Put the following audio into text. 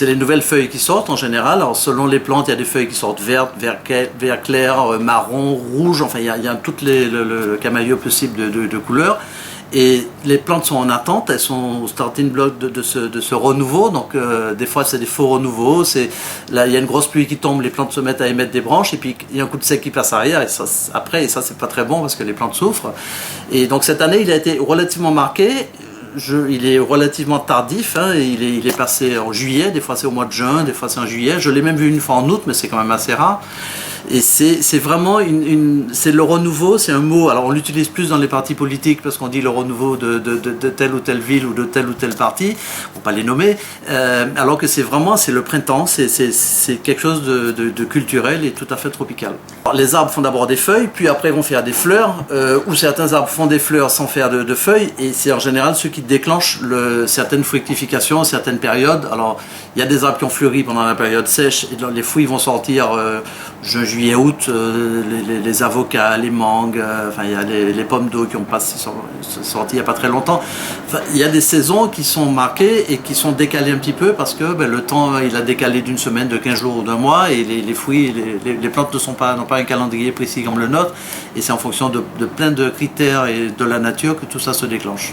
c'est les nouvelles feuilles qui sortent en général. Alors selon les plantes, il y a des feuilles qui sortent vertes, vert clair, marron, rouge, enfin il y a tout le camailleux possible de couleurs. Et les plantes sont en attente, elles sont au starting block de ce renouveau, donc des fois c'est des faux renouveaux, là il y a une grosse pluie qui tombe, les plantes se mettent à émettre des branches, et puis il y a un coup de sec qui passe arrière, et ça c'est pas très bon parce que les plantes souffrent. Et donc cette année il a été relativement marqué, il est relativement tardif, hein, il est passé en juillet, des fois c'est au mois de juin, des fois c'est en juillet, je l'ai même vu une fois en août, mais c'est quand même assez rare. Et c'est vraiment c'est le renouveau, c'est un mot, alors on l'utilise plus dans les partis politiques parce qu'on dit le renouveau de telle ou telle ville ou de tel ou tel parti, on ne va pas les nommer, alors que c'est le printemps, c'est quelque chose de culturel et tout à fait tropical. Alors, les arbres font d'abord des feuilles, puis après vont faire des fleurs, ou certains arbres font des fleurs sans faire de feuilles, et c'est en général ceux qui déclenchent certaines fructifications, certaines périodes. Alors il y a des arbres qui ont fleuri pendant la période sèche, et les fruits vont sortir juin, juillet, août, les avocats, les mangues, enfin il y a les pommes d'eau qui sont sorties il n'y a pas très longtemps. Enfin, il y a des saisons qui sont marquées et qui sont décalées un petit peu parce que le temps il a décalé d'une semaine, de 15 jours ou d'un mois, et les fruits, les plantes n'ont pas un calendrier précis comme le nôtre, et c'est en fonction de plein de critères et de la nature que tout ça se déclenche.